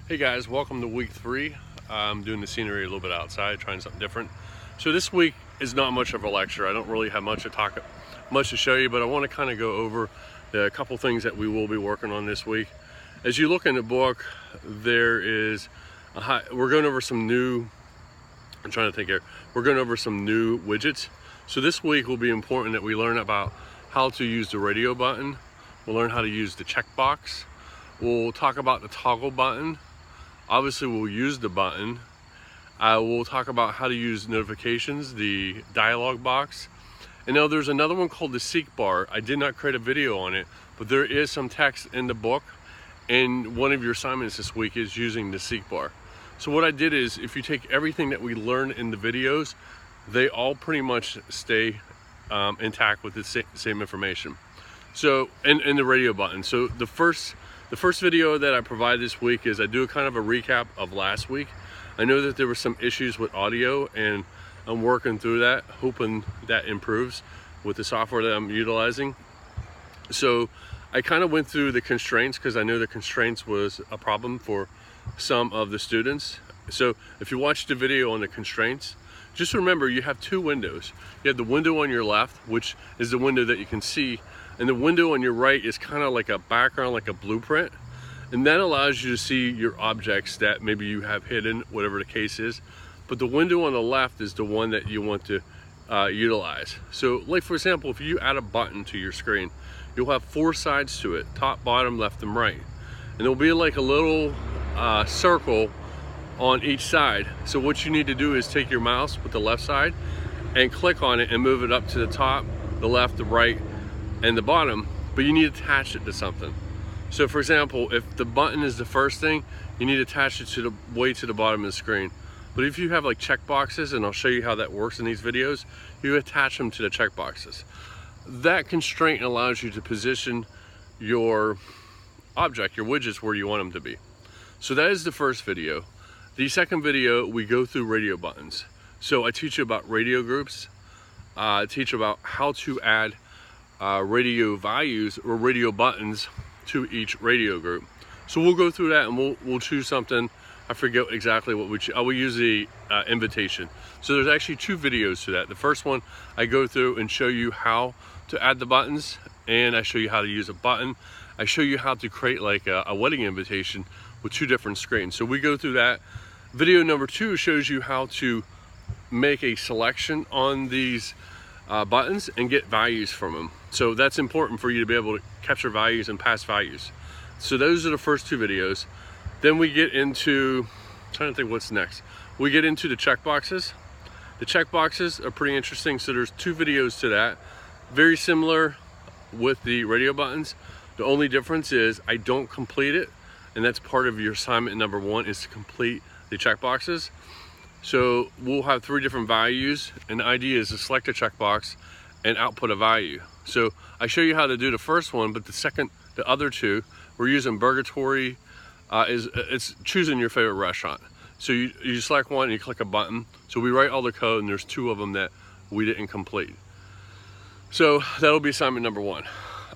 Hey guys, welcome to week 3. I'm doing the scenery a little bit outside, trying something different. So this week is not much of a lecture. I don't really have much to show you, but I want to kind of go over the couple things that we will be working on this week. As you look in the book, there is we're going over some new. I'm trying to think here. We're going over some new widgets. So this week will be important that we learn about how to use the radio button. We'll learn how to use the checkbox. We'll talk about the toggle button. Obviously, we'll use the button. We'll talk about how to use notifications, the dialog box. And now there's another one called the seek bar. I did not create a video on it, but there is some text in the book. And one of your assignments this week is using the seek bar. So what I did is, if you take everything that we learn in the videos, they all pretty much stay intact with the same information. So, and the radio button. So the first video that I provide this week is I do a kind of a recap of last week. I know that there were some issues with audio, and I'm working through that, hoping that improves with the software that I'm utilizing. So I kind of went through the constraints because I know the constraints was a problem for some of the students. So if you watch the video on the constraints, just remember you have two windows. You have the window on your left, which is the window that you can see, and the window on your right is kind of like a background, like a blueprint, and that allows you to see your objects that maybe you have hidden, whatever the case is. But the window on the left is the one that you want to utilize. So like, for example, if you add a button to your screen, you'll have 4 sides to it: top, bottom, left, and right, and there'll be like a little circle on each side. So what you need to do is take your mouse with the left side and click on it and move it up to the top, the left, the right, and the bottom, but you need to attach it to something. So for example, if the button is the first thing, you need to attach it to the way to the bottom of the screen. But if you have like check boxes, and I'll show you how that works in these videos, you attach them to the check boxes. That constraint allows you to position your object, your widgets, where you want them to be. So that is the first video. The second video, we go through radio buttons. So I teach you about radio groups. I teach you about how to add radio values or radio buttons to each radio group. So we'll go through that, and we'll choose something. I forget exactly what we choose. I will use the invitation. So there's actually 2 videos to that. The first one, I go through and show you how to add the buttons, and I show you how to use a button. I show you how to create like a wedding invitation with 2 different screens. So we go through that. Video number 2 shows you how to make a selection on these buttons and get values from them. So that's important for you to be able to capture values and pass values. So those are the first 2 videos. Then we get into, I'm trying to think what's next. We get into the checkboxes. The checkboxes are pretty interesting. So there's 2 videos to that. Very similar with the radio buttons. The only difference is I don't complete it, and that's part of your assignment number 1, is to complete the checkboxes. So we'll have 3 different values, and the idea is to select a checkbox and output a value. So I show you how to do the first one, but the other 2, we're using Burgatory. It's choosing your favorite restaurant. So you select one and you click a button. So we write all the code, and there's 2 of them that we didn't complete. So that'll be assignment number 1.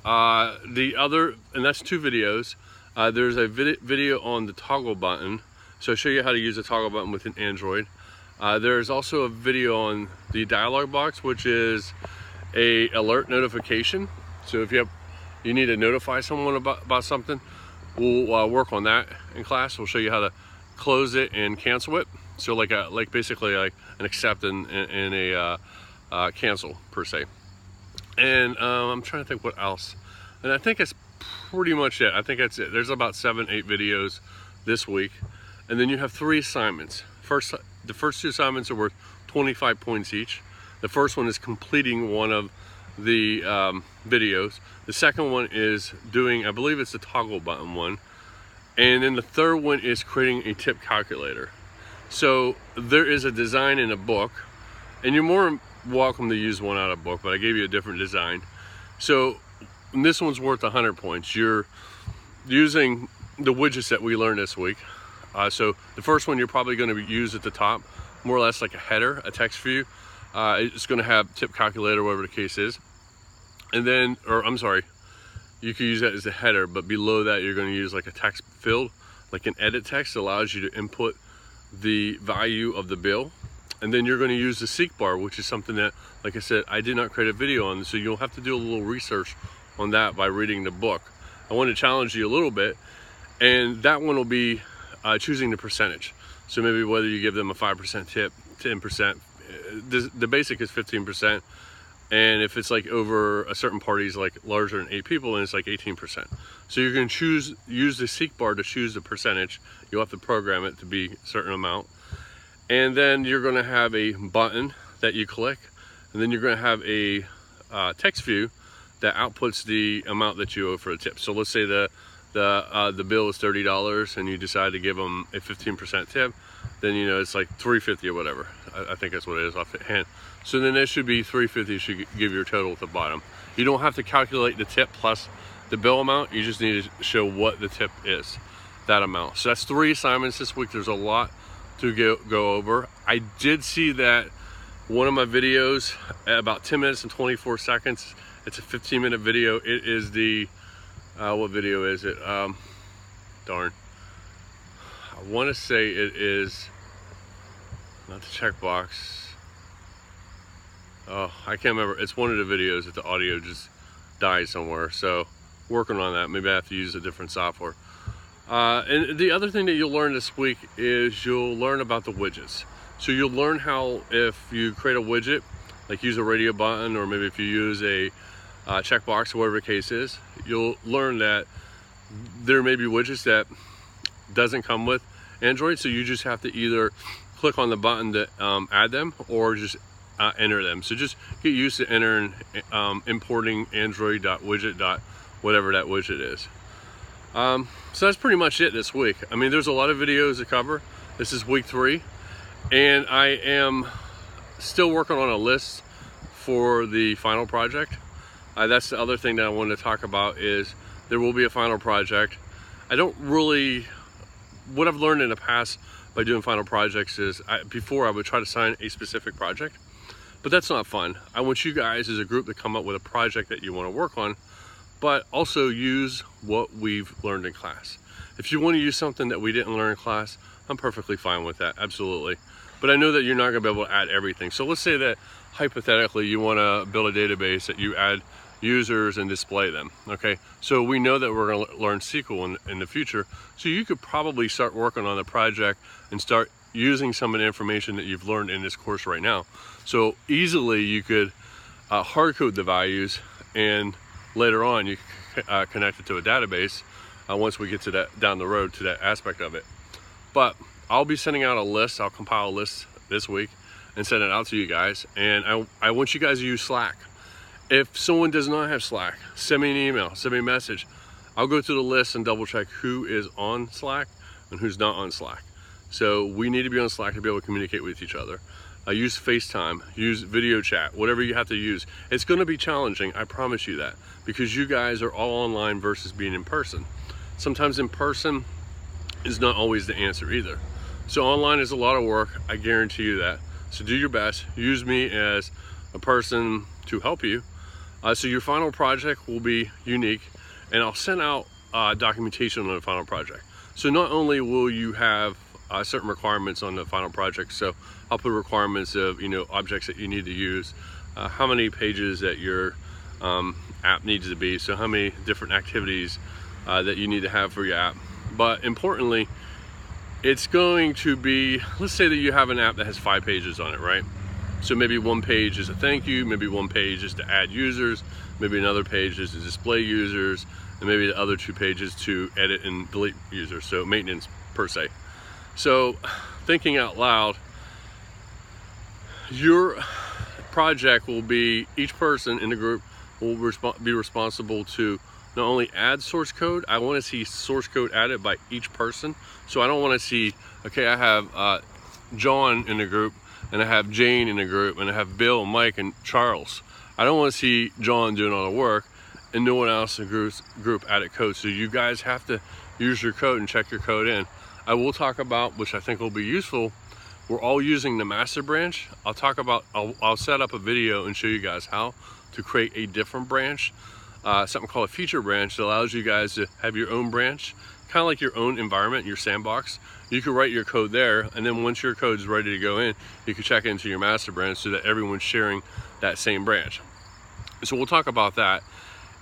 The other, and that's 2 videos. There's a video on the toggle button. So I'll show you how to use the toggle button with an Android. There's also a video on the dialog box, which is a alert notification. So if you need to notify someone about something, we'll work on that in class. We'll show you how to close it and cancel it. So like basically like an accept and a cancel per se. And I'm trying to think what else. And I think that's pretty much it. I think that's it. There's about 7-8 videos this week. And then you have 3 assignments. The first 2 assignments are worth 25 points each. The first one is completing one of the videos. The second one is doing, I believe it's the toggle button one. And then the third one is creating a tip calculator. So there is a design in a book, and you're more welcome to use one out of a book, but I gave you a different design. So this one's worth 100 points. You're using the widgets that we learned this week. So the first one you're probably going to use at the top, more or less like a header, a text view. It's going to have tip calculator, whatever the case is. And then, or I'm sorry, you could use that as a header, but below that you're going to use like a text field, like an edit text that allows you to input the value of the bill. And then you're going to use the seek bar, which is something that, like I said, I did not create a video on, so you'll have to do a little research on that by reading the book. I want to challenge you a little bit, and that one will be choosing the percentage. So maybe whether you give them a 5% tip, 10%, the basic is 15%, and if it's like over a certain party's like larger than 8 people, then it's like 18%. So you're going to use the seek bar to choose the percentage. You'll have to program it to be a certain amount, and then you're going to have a button that you click, and then you're going to have a text view that outputs the amount that you owe for a tip. So let's say the bill is $30 and you decide to give them a 15% tip, then you know it's like $3.50 or whatever. I think that's what it is off the hand. So then it should be $3.50. You should give your total at the bottom. You don't have to calculate the tip plus the bill amount. You just need to show what the tip is, that amount. So that's 3 assignments this week. There's a lot to go over. I did see that one of my videos at about 10 minutes and 24 seconds. It's a 15-minute video. It is the what video is it? Darn. I want to say it is not the checkbox. Oh, I can't remember. It's one of the videos that the audio just died somewhere. So working on that. Maybe I have to use a different software. And the other thing that you'll learn this week is you'll learn about the widgets. So you'll learn how, if you create a widget, like use a radio button, or maybe if you use a checkbox, or whatever the case is, you'll learn that there may be widgets that doesn't come with Android, so you just have to either click on the button to add them, or just enter them. So just get used to entering, importing Android.widget. Whatever that widget is. So that's pretty much it this week. I mean, there's a lot of videos to cover. This is week 3, and I am still working on a list for the final project. That's the other thing that I wanted to talk about, is there will be a final project. I don't really, what I've learned in the past by doing final projects is, before I would try to sign a specific project, but that's not fun. I want you guys as a group to come up with a project that you want to work on, but also use what we've learned in class. If you want to use something that we didn't learn in class, I'm perfectly fine with that, absolutely. But I know that you're not going to be able to add everything. So let's say that hypothetically you want to build a database that you add users and display them. Okay, so we know that we're going to learn SQL in the future, so you could probably start working on the project and start using some of the information that you've learned in this course right now. So easily you could hard code the values, and later on you connect it to a database once we get to that, down the road to that aspect of it. But I'll be sending out a list. I'll compile a list this week and send it out to you guys, and I want you guys to use Slack. If someone does not have Slack, send me an email, send me a message. I'll go through the list and double check who is on Slack and who's not on Slack. So we need to be on Slack to be able to communicate with each other. Use FaceTime, use video chat, whatever you have to use. It's going to be challenging, I promise you that, because you guys are all online versus being in person. Sometimes in person is not always the answer either. So online is a lot of work, I guarantee you that. So do your best, use me as a person to help you. So your final project will be unique, and I'll send out documentation on the final project. So not only will you have certain requirements on the final project, so I'll put requirements of, you know, objects that you need to use, how many pages that your app needs to be, so how many different activities that you need to have for your app. But importantly, it's going to be, let's say that you have an app that has 5 pages on it, right? So maybe one page is a thank you, maybe one page is to add users, maybe another page is to display users, and maybe the other 2 pages to edit and delete users, so maintenance per se. So thinking out loud, your project will be, each person in the group will be responsible to not only add source code, I want to see source code added by each person. So I don't want to see, okay, I have John in the group, and I have Jane in the group, and I have Bill, Mike, and Charles. I don't want to see John doing all the work and no one else in the group added code. So you guys have to use your code and check your code in. I will talk about, which I think will be useful, we're all using the master branch. I'll talk about, I'll set up a video and show you guys how to create a different branch, something called a feature branch that allows you guys to have your own branch kind of like your own environment, your sandbox. You can write your code there, and then once your code is ready to go in, you can check into your master branch so that everyone's sharing that same branch. So we'll talk about that.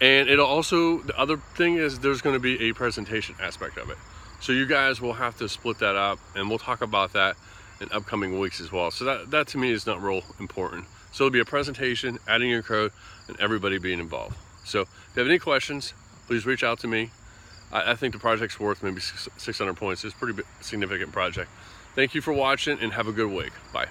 And it'll also, the other thing is there's going to be a presentation aspect of it. So you guys will have to split that up, and we'll talk about that in upcoming weeks as well. So that to me is not real important. So it'll be a presentation, adding your code, and everybody being involved. So if you have any questions, please reach out to me. I think the project's worth maybe 600 points. It's a pretty significant project. Thank you for watching, and have a good week. Bye.